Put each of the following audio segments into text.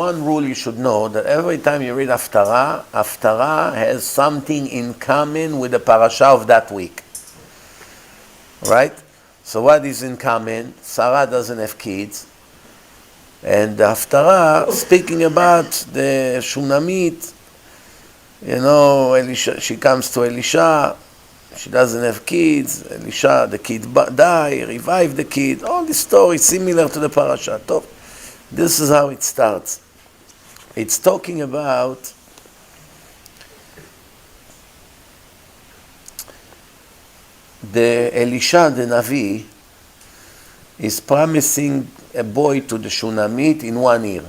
one rule you should know, that every time you read Haftarah has something in common with the parasha of that week. Right? So what is in common? Sarah doesn't have kids. And the Haftarah, speaking about the Shunamit, Elisha, she comes to Elisha, she doesn't have kids, Elisha, the kid die, revive the kid, all this story similar to the parasha. This is how it starts. It's talking about the Elisha, the Navi, is promising a boy to the Shunamit in 1 year.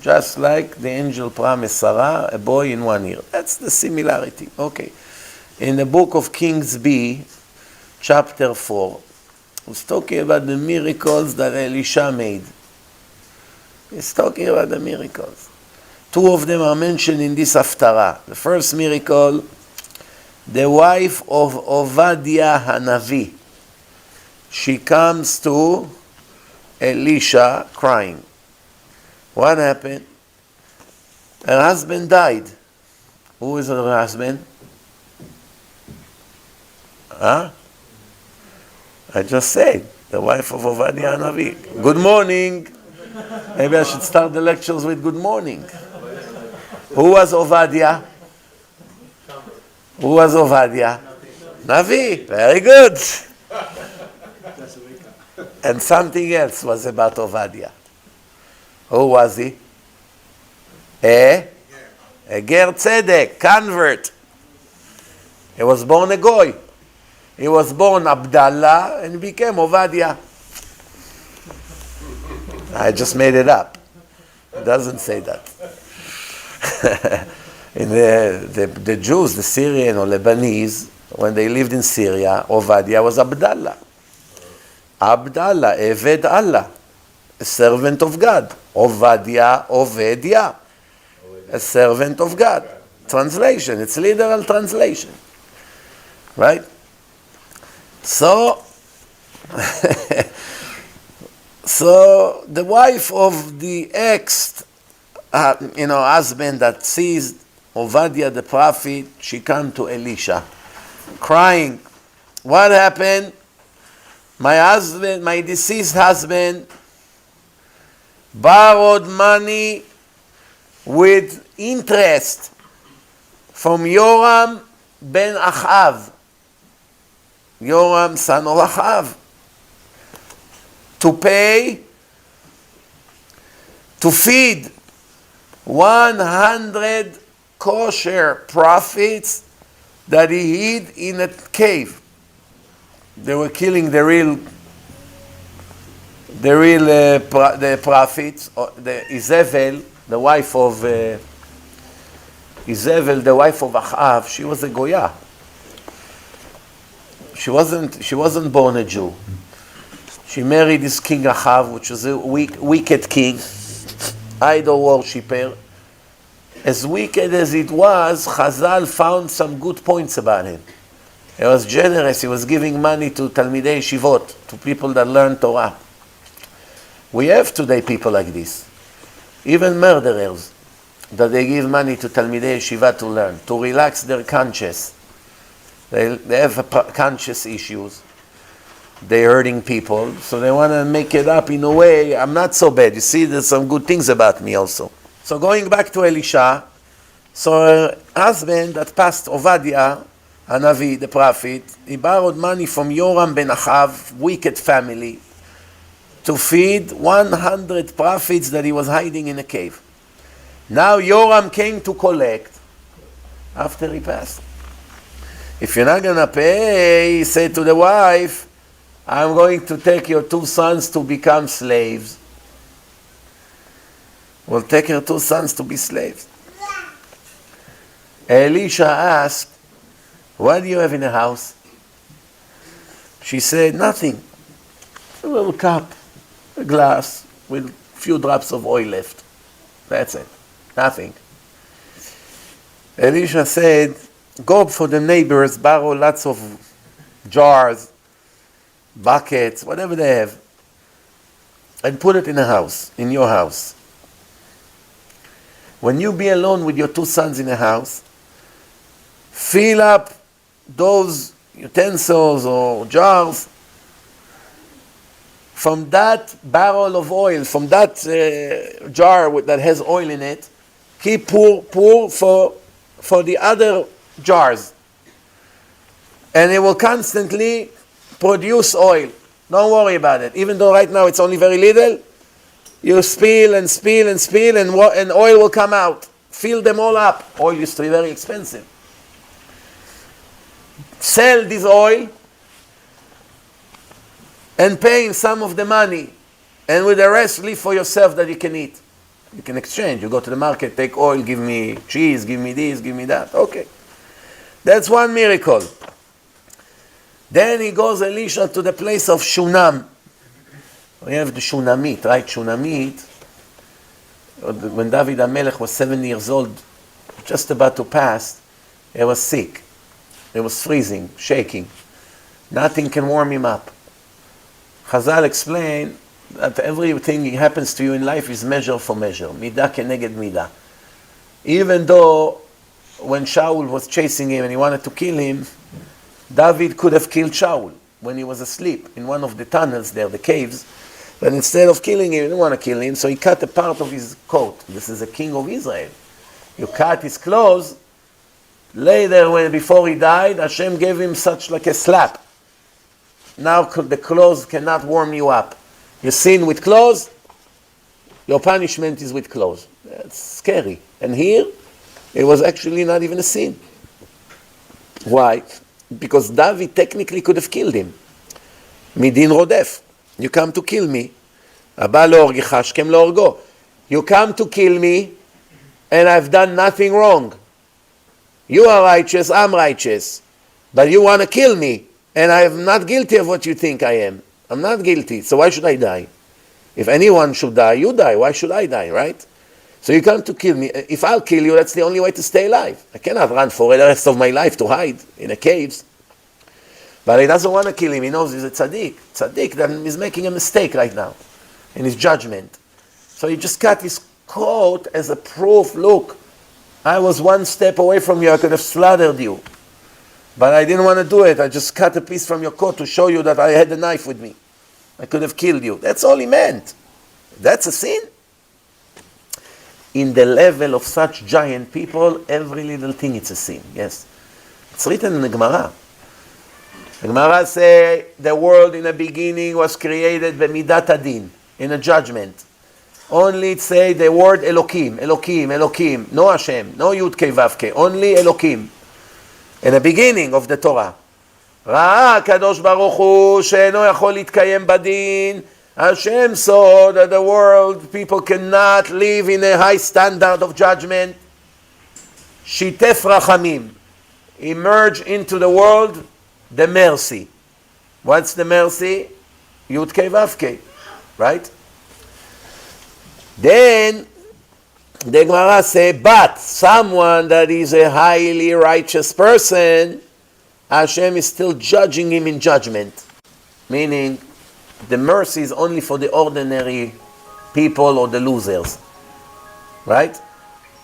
Just like the angel promised Sarah, a boy in 1 year. That's the similarity. Okay. In the book of Kings B, chapter 4, it's talking about the miracles that Elisha made. It's talking about the miracles. 2 of them are mentioned in this Haftarah. The first miracle, the wife of Ovadia Hanavi. She comes to Elisha crying. What happened? Her husband died. Who is her husband? Huh? I just said, the wife of Ovadia Hanavi. Good morning. Maybe I should start the lectures with good morning. Who was Ovadia? Who was Ovadia? Navi. Very good. And something else was about Ovadia. Who was he? A Ger Tzedek, convert. He was born a Goy. He was born Abdallah and became Ovadia. I just made it up. It doesn't say that. In the Jews, the Syrian or Lebanese, when they lived in Syria, Ovadia was Abdallah. Abdallah, Eved Allah, a servant of God. Ovadia, Ovedia, a servant of God. Translation, it's literal translation. Right? So, so the wife of the husband that sees Ovadia the prophet, she come to Elisha, crying. What happened? My deceased husband, borrowed money with interest from Yoram ben Achav, Yoram son of Achav, to feed 100 kosher prophets that he hid in a cave. They were killing the prophets. The Izebel, the wife of Achav, she was a Goya. She wasn't born a Jew. She married this King Achav, which was a wicked king, idol worshipper. As wicked as it was, Chazal found some good points about him. He was generous. He was giving money to Talmidei Yeshivot, to people that learn Torah. We have today people like this. Even murderers, that they give money to Talmidei Yeshiva to learn, to relax their conscience. They have conscious issues. They're hurting people, so they want to make it up in a way, I'm not so bad. You see, there's some good things about me also. So going back to Elisha, so her husband that passed, Ovadia, Hanavi, the prophet, he borrowed money from Yoram ben Achav, wicked family, to feed 100 prophets that he was hiding in a cave. Now Yoram came to collect after he passed. If you're not going to pay, he said to the wife, I'm going to take your 2 sons to become slaves. We'll take your 2 sons to be slaves. Elisha asked, what do you have in the house? She said, nothing. A little cup, a glass with a few drops of oil left. That's it. Nothing. Elisha said, go for the neighbors, borrow lots of jars, buckets, whatever they have, and put it in a house, in your house. When you be alone with your 2 sons in a house, fill up those utensils or jars from that barrel of oil, from that jar that has oil in it. Keep pour for the other jars. And it will constantly produce oil. Don't worry about it. Even though right now it's only very little, you spill and spill and spill, and oil will come out. Fill them all up. Oil used to be very expensive. Sell this oil and pay some of the money, and with the rest leave for yourself that you can eat. You can exchange. You go to the market, take oil, give me cheese, give me this, give me that. Okay. That's one miracle. Then he goes, Elisha, to the place of Shunam. We have the Shunamit, right? Shunamit, when David HaMelech was 7 years old, just about to pass, he was sick. He was freezing, shaking. Nothing can warm him up. Chazal explain that everything that happens to you in life is measure for measure. Midah keneged midah. Even though when Shaul was chasing him and he wanted to kill him, David could have killed Shaul when he was asleep in one of the tunnels there, the caves. But instead of killing him, he didn't want to kill him, so he cut a part of his coat. This is a king of Israel. You cut his clothes. Later, before he died, Hashem gave him such like a slap. Now the clothes cannot warm you up. You sin with clothes, your punishment is with clothes. That's scary. And here, it was actually not even a sin. Why? Because David technically could have killed him. Midin rodef. You come to kill me. Abba lo orgicha, shkem lo orgo. You come to kill me, and I've done nothing wrong. You are righteous, I'm righteous. But you want to kill me, and I am not guilty of what you think I am. I'm not guilty, so why should I die? If anyone should die, you die. Why should I die, right? So you come to kill me. If I'll kill you, that's the only way to stay alive. I cannot run for the rest of my life to hide in a cave. But he doesn't want to kill him. He knows he's a tzaddik. Tzaddik that is making a mistake right now in his judgment. So he just cut his coat as a proof. Look, I was one step away from you. I could have slaughtered you. But I didn't want to do it. I just cut a piece from your coat to show you that I had a knife with me. I could have killed you. That's all he meant. That's a sin. In the level of such giant people, every little thing is a sin. Yes. It's written in the Gemara. The Gemara says the world in the beginning was created b'midat adin, in a judgment. Only it say the word Elokim, Elokim, Elokim, no Hashem, no Yud Kei Vav Kei, only Elokim. In the beginning of the Torah. ראה הקדוש ברוך הוא שאינו יכול להתקיים בדין. Hashem saw that the world, people cannot live in a high standard of judgment. Shitef rachamim. Emerge into the world the mercy. What's the mercy? Yud Kei Vav Kei. Right? Then the Gemara say, but someone that is a highly righteous person, Hashem is still judging him in judgment. Meaning, the mercy is only for the ordinary people or the losers. Right?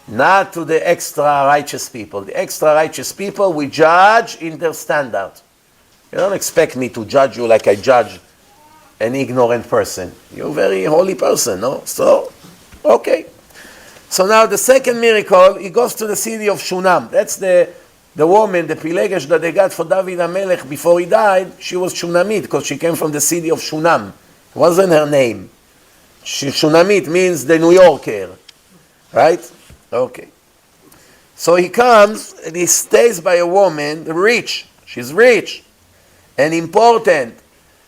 Not to the extra righteous people. The extra righteous people we judge in their standard. You don't expect me to judge you like I judge an ignorant person. You're a very holy person, no? So, okay. So now the second miracle, he goes to the city of Shunam. That's the woman, the Pilegesh that they got for David HaMelech before he died. She was Shunamit because she came from the city of Shunam. It wasn't her name. Shunamit means the New Yorker. Right? Okay. So he comes and he stays by a woman, rich. She's rich and important.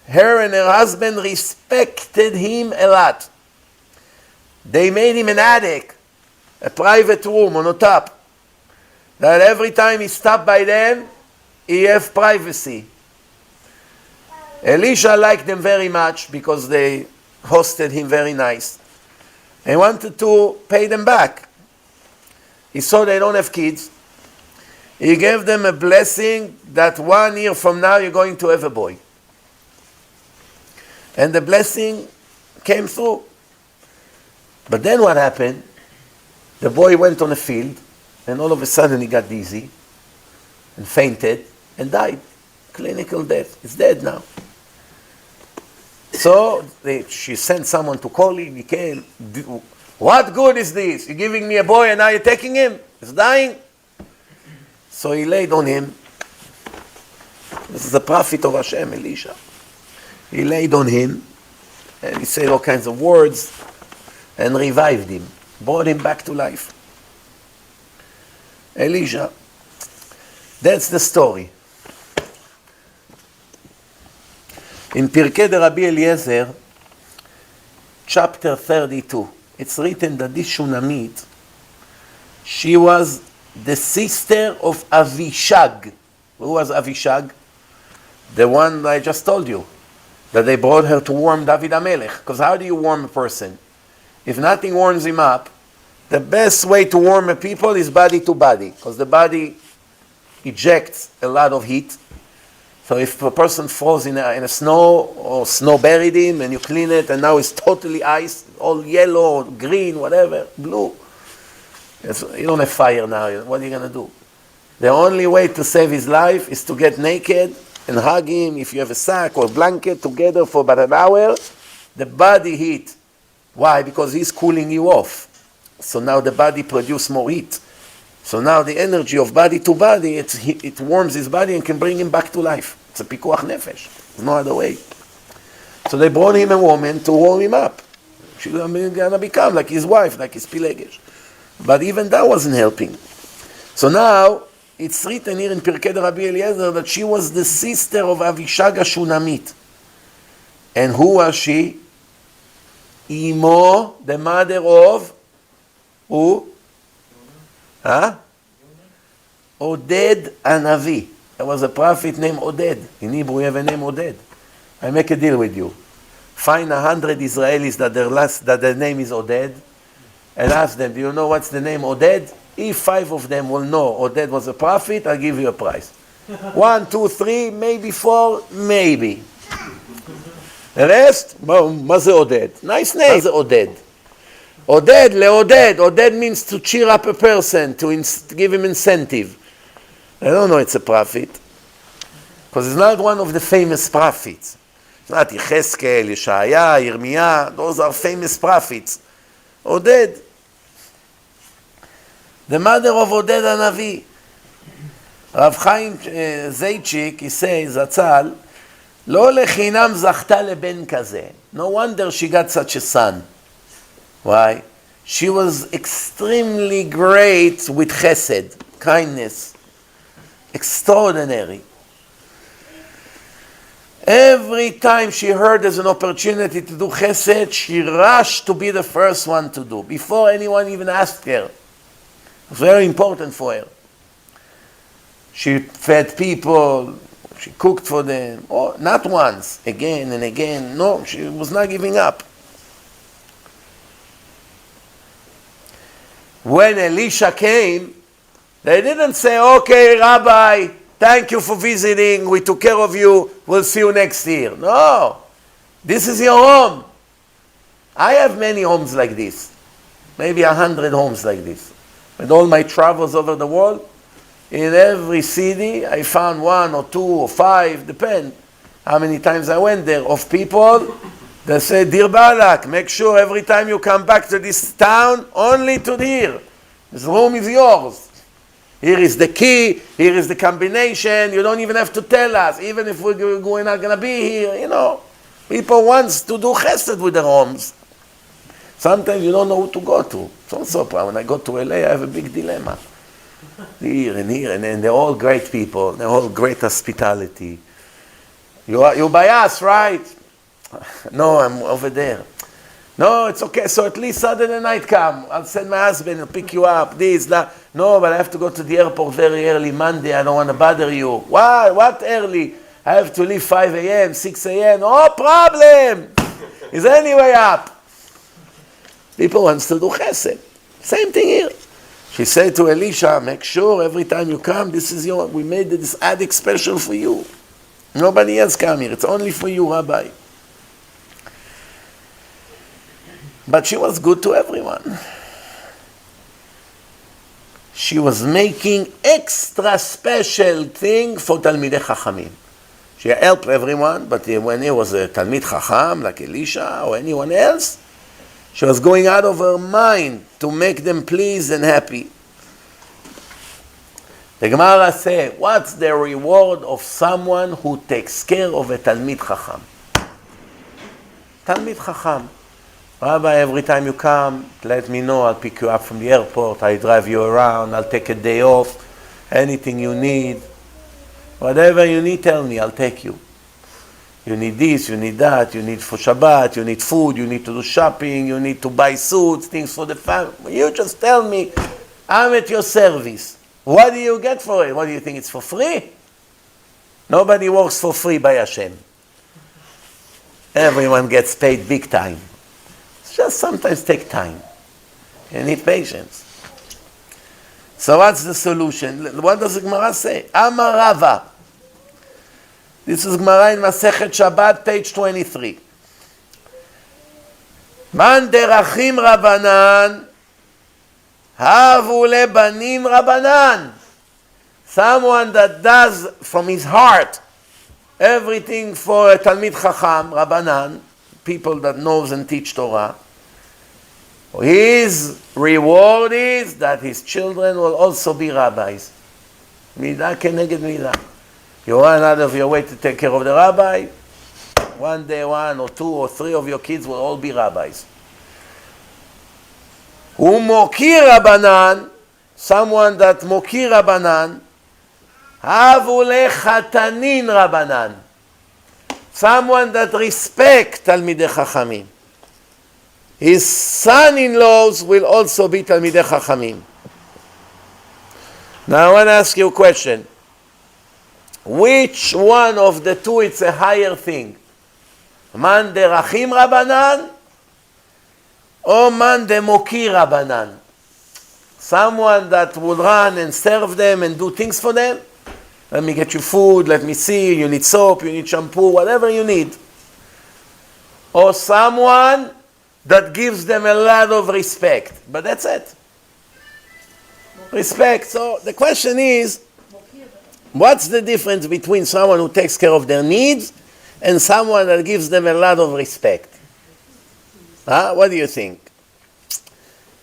Her and her husband respected him a lot. They made him an attic, a private room on the top. That every time he stopped by them, he have privacy. Elisha liked them very much because they hosted him very nice. He wanted to pay them back. He saw they don't have kids. He gave them a blessing that 1 year from now you're going to have a boy. And the blessing came through. But then what happened? The boy went on a field, and all of a sudden he got dizzy, and fainted, and died. Clinical death. He's dead now. So she sent someone to call him. He came. What good is this? You're giving me a boy and now you're taking him? He's dying. So he laid on him. This is the prophet of Hashem, Elisha. He laid on him and he said all kinds of words and revived him, brought him back to life. Elisha. That's the story. In Pirkei de Rabbi Eliezer, chapter 32, it's written that this Shunamit, she was the sister of Avishag. Who was Avishag? The one I just told you, that they brought her to warm David HaMelech. Because how do you warm a person? If nothing warms him up, the best way to warm a people is body to body, because the body ejects a lot of heat. So if a person falls in a snow, or snow buried him, and you clean it, and now it's totally ice, all yellow, green, whatever, blue. You don't have fire now. What are you going to do? The only way to save his life is to get naked and hug him. If you have a sack or a blanket together for about an hour, the body heat. Why? Because he's cooling you off. So now the body produces more heat. So now the energy of body to body, it warms his body and can bring him back to life. It's a pikuach nefesh. There's no other way. So they brought him a woman to warm him up. She's going to become like his wife, like his pilegesh. But even that wasn't helping. So now, it's written here in Pirkei de Rabbi Eliezer that she was the sister of Avishag Shunamit. And who was she? Imo, the mother of who? Huh? Oded Anavi. There was a prophet named Oded. In Hebrew, we have a name Oded. I make a deal with you. Find 100 Israelis that their name is Oded, and ask them, do you know what's the name Oded? If 5 of them will know Oded was a prophet, I'll give you a prize. 1, 2, 3, maybe 4, maybe. The rest, מה זה Oded? Nice name. מה זה Oded? Oded, leoded. Oded means to cheer up a person, to give him incentive. I don't know it's a prophet. Because it's not one of the famous prophets. It's not Yecheskel, Yeshaya, Yirmiyah. Those are famous prophets. Oded. The mother of Oded Hanavi. Rav Chaim Zaychik, he says, Zatzal, לא לחינם זכתה לבן כזה. No wonder she got such a son. Why? She was extremely great with chesed, kindness. Extraordinary. Every time she heard there's an opportunity to do chesed, she rushed to be the first one to do, before anyone even asked her. It was very important for her. She fed people, she cooked for them, not once, again and again. No, she was not giving up. When Elisha came, they didn't say, okay, Rabbi, thank you for visiting, we took care of you, we'll see you next year. No, this is your home. I have many homes like this, maybe 100 homes like this. With all my travels over the world, in every city, I found 1 or 2 or 5, depend how many times I went there, of people that say, Dear Balak, make sure every time you come back to this town, only to here. This room is yours. Here is the key, here is the combination, you don't even have to tell us, even if we're not going to be here, you know. People want to do chesed with their homes. Sometimes you don't know who to go to. It's also a problem. When I go to LA, I have a big dilemma. Here, and they're all great people, they're all great hospitality. You're by us, right? No, I'm over there. No, it's okay. So at least Saturday night come. I'll send my husband, he'll pick you up, this, that. No, but I have to go to the airport very early Monday. I don't want to bother you. Why? What early? I have to leave 5 a.m., 6 a.m. No problem. It's anyway up. People want to do chesed. Same thing here. She said to Elisha, make sure every time you come, this is we made this attic special for you. Nobody else come here. It's only for you, Rabbi. But she was good to everyone. she was making extra special thing for Talmidei Chachamim. She helped everyone, but when it was a Talmid Chacham, like Elisha or anyone else, she was going out of her mind to make them pleased and happy. The Gemara says, what's the reward of someone who takes care of a Talmid Chacham? Talmid Chacham. Rabbi, every time you come, let me know, I'll pick you up from the airport, I'll drive you around, I'll take a day off, anything you need. Whatever you need, tell me, I'll take you. You need this, you need that, you need for Shabbat, you need food, you need to do shopping, you need to buy suits, things for the family. You just tell me, I'm at your service. What do you get for it? What do you think, it's for free? Nobody works for free by Hashem. Everyone gets paid big time. It's just sometimes take time. You need patience. So what's the solution? What does the Gemara say? Amar Rava. This is Gemara in Masechet Shabbat, page 23. Man derachim Rabbanan, havu lebanim Rabbanan. Someone that does from his heart everything for a Talmid Chacham, Rabbanan, people that knows and teach Torah. His reward is that his children will also be rabbis. Midah keneged midah. You run out of your way to take care of the rabbi, one day 1 or 2 or 3 of your kids will all be rabbis. Mokir Rabbanan, someone that mokir Rabbanan, havu lechatanin Rabbanan, someone that respect Talmidei Chachamim. His son-in-laws will also be Talmidei Chachamim. Now I want to ask you a question. Which one of the two is a higher thing? Man derachim Rabbanan or man demokir Rabbanan? Someone that would run and serve them and do things for them? Let me get you food, let me see, you need soap, you need shampoo, whatever you need. Or someone that gives them a lot of respect. But that's it. Respect. So the question is, what's the difference between someone who takes care of their needs and someone that gives them a lot of respect? What do you think?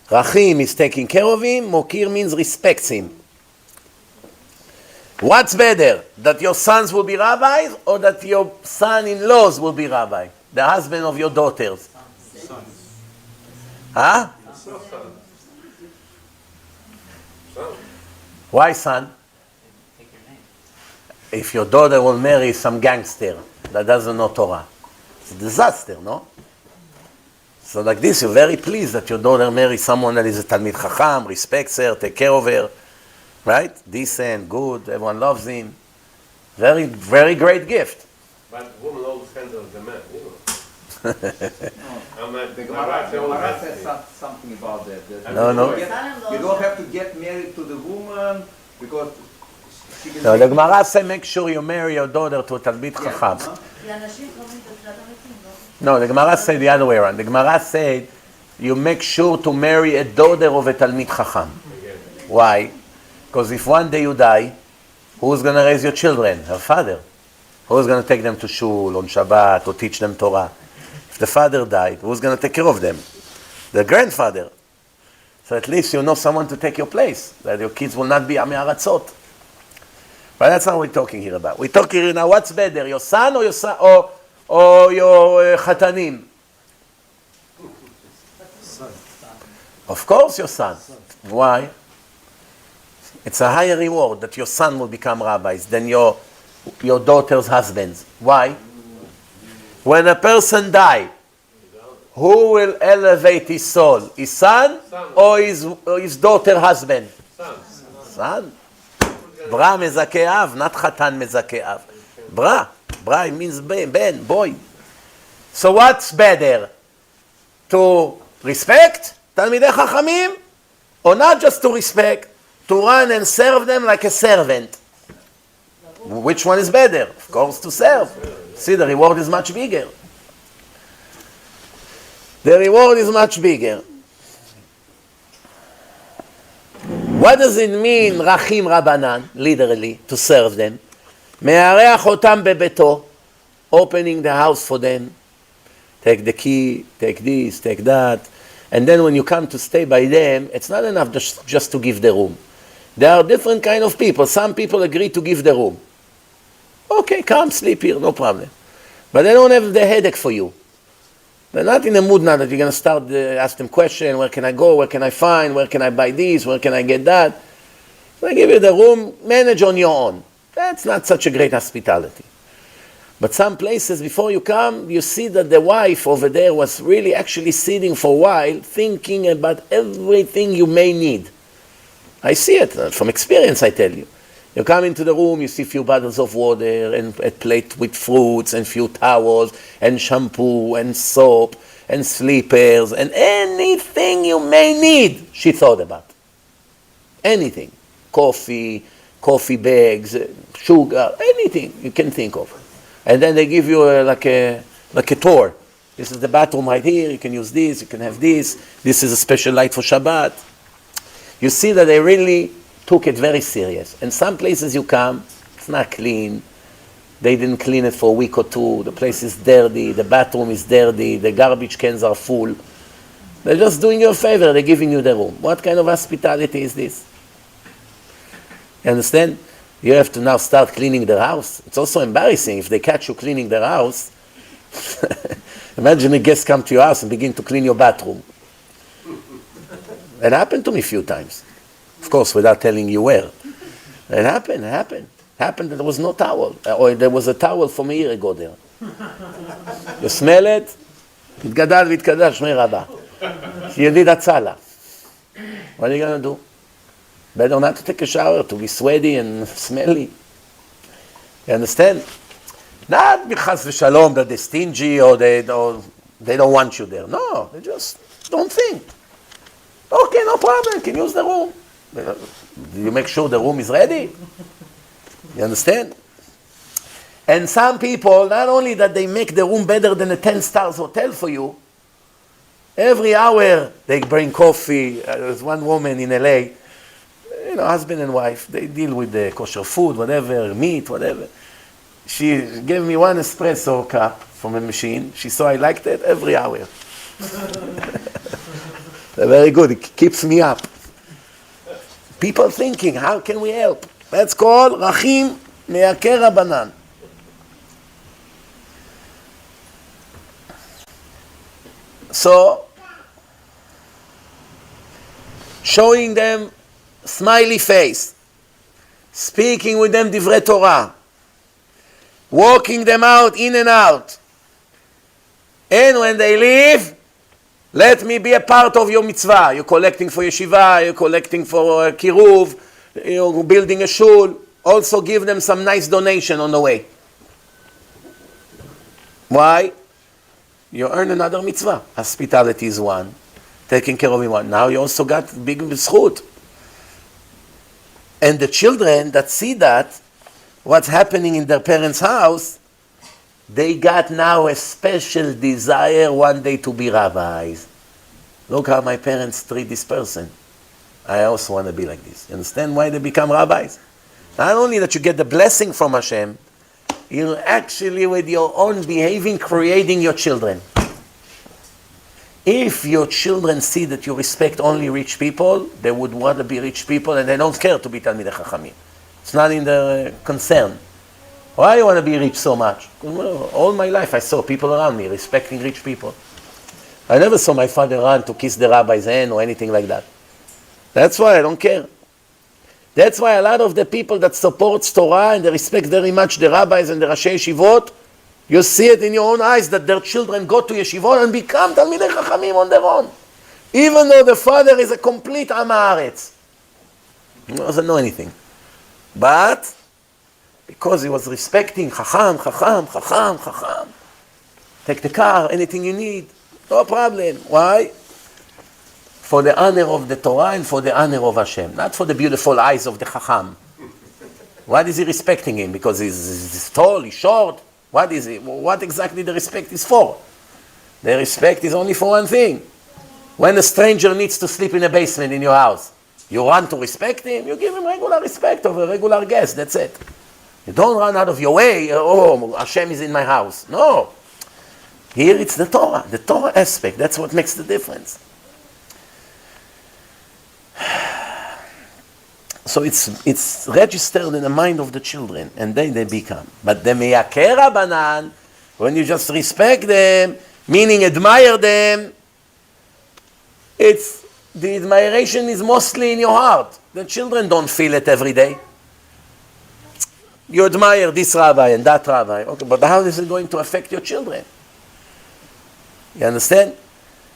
Rachim is taking care of him, Mokir means respects him. What's better, that your sons will be rabbis or that your son-in-laws will be rabbi? The husband of your daughters. Huh? Why son? If your daughter will marry some gangster that doesn't know Torah, it's a disaster, no? So like this, you're very pleased that your daughter marries someone that is a Talmid Chacham, respects her, take care of her, right? Decent, good, everyone loves him. Very, very great gift. But woman always handles the man, you know. The Gemara says something about that. No. You don't have to get married to the woman because she can... No, the Gemara says make sure you marry your daughter to a Talmid Chacham. No, the Gemara said the other way around. The Gemara said you make sure to marry a daughter of a Talmid Chacham. Why? Because if one day you die, who's going to raise your children? Her father. Who's going to take them to shul on Shabbat or teach them Torah? If the father died, who's going to take care of them? The grandfather. So at least you know someone to take your place, that your kids will not be Ami Aratzot. But that's not what we're talking here about. We're talking here now, what's better, your son or your chatanim? Of course your son. Why? It's a higher reward that your son will become rabbis than your daughter's husbands. Why? When a person dies, who will elevate his soul? His son or his daughter's husband? Son. Bra mezakeav, not chatan mezakeav. Bra means ben, boy. So what's better? To respect Talmidei Chachamim or not just to respect? To run and serve them like a servant. Which one is better? Of course, to serve. See, the reward is much bigger. The reward is much bigger. What does it mean, Rachim Rabbanan, literally, to serve them? מארח אותם בביתו, opening the house for them. Take the key, take this, take that. And then when you come to stay by them, it's not enough just to give the room. There are different kind of people. Some people agree to give the room. Okay, come sleep here, no problem. But they don't have the headache for you. They're not in the mood now that you're going to start ask them questions. Where can I go? Where can I find? Where can I buy this? Where can I get that? So they give you the room, manage on your own. That's not such a great hospitality. But some places, before you come, you see that the wife over there was really actually sitting for a while, thinking about everything you may need. I see it from experience, I tell you. You come into the room, you see a few bottles of water and a plate with fruits and few towels and shampoo and soap and slippers and anything you may need, she thought about. Anything. Coffee bags, sugar, anything you can think of. And then they give you like a tour. This is the bathroom right here, you can use this, you can have this. This is a special light for Shabbat. You see that they really took it very serious. And some places you come, it's not clean. They didn't clean it for a week or two. The place is dirty. The bathroom is dirty. The garbage cans are full. They're just doing you a favor. They're giving you the room. What kind of hospitality is this? You understand? You have to now start cleaning their house. It's also embarrassing if they catch you cleaning their house. Imagine a guest come to your house and begin to clean your bathroom. It happened to me a few times. Of course, without telling you where. It happened that there was no towel. Or there was a towel from a year ago there. You smell it? התגדל והתקדש שמי רבה. ידיד הצלה. What are you going to do? Better not to take a shower, to be sweaty and smelly. You understand? Not because v'shalom that they're stingy or they don't want you there. No, they just don't think. Okay, no problem, you can use the room. Do you make sure the room is ready? You understand? And some people, not only that they make the room better than a 10-star hotel for you, every hour they bring coffee. There's one woman in LA, husband and wife, they deal with the kosher food, whatever, meat, whatever. She gave me one espresso cup from a machine. She saw I liked it every hour. Very good, it keeps me up. People thinking, how can we help? That's called Rachim Me'akeh Rabbanan. So, showing them smiley face, speaking with them divrei Torah, walking them out, in and out. And when they leave, let me be a part of your mitzvah. You're collecting for yeshiva, you're collecting for kiruv, you're building a shul. Also give them some nice donation on the way. Why? You earn another mitzvah. Hospitality is one. Taking care of one. Now you also got big zchut. And the children that see that, what's happening in their parents' house, they got now a special desire one day to be rabbis. Look how my parents treat this person. I also want to be like this. You understand why they become rabbis? Not only that you get the blessing from Hashem, you're actually with your own behaving creating your children. If your children see that you respect only rich people, they would want to be rich people and they don't care to be Talmidei Chachamim. It's not in their concern. Why do you want to be rich so much? All my life I saw people around me respecting rich people. I never saw my father run to kiss the rabbi's hand or anything like that. That's why I don't care. That's why a lot of the people that support Torah and they respect very much the rabbis and the Rashi Yeshivot, you see it in your own eyes that their children go to Yeshivot and become Talmidei Chachamim on their own. Even though the father is a complete Am Haaretz. He doesn't know anything. But because he was respecting Chacham, take the car, anything you need, no problem. Why? For the honor of the Torah and for the honor of Hashem, not for the beautiful eyes of the Chacham. Why is he respecting him? Because he's tall, he's short? What is it? What exactly the respect is for? The respect is only for one thing. When a stranger needs to sleep in a basement in your house, You want to respect him, you give him regular respect of a regular guest, that's it. You don't run out of your way, oh, Hashem is in my house. No. Here it's the Torah aspect, that's what makes the difference. So it's registered in the mind of the children, and then they become. But the meyaker Rabbanan, when you just respect them, meaning admire them, the admiration is mostly in your heart. The children don't feel it every day. You admire this rabbi and that rabbi, okay, but how is it going to affect your children? You understand?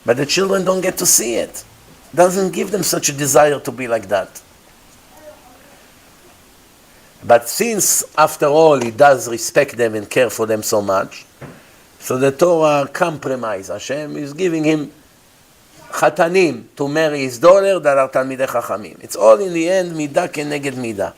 But the children don't get to see it. It doesn't give them such a desire to be like that. But since, after all, he does respect them and care for them so much, so the Torah compromise. Hashem is giving him chatanim to marry his daughter that are talmidei chachamim. It's all in the end midah keneged midah.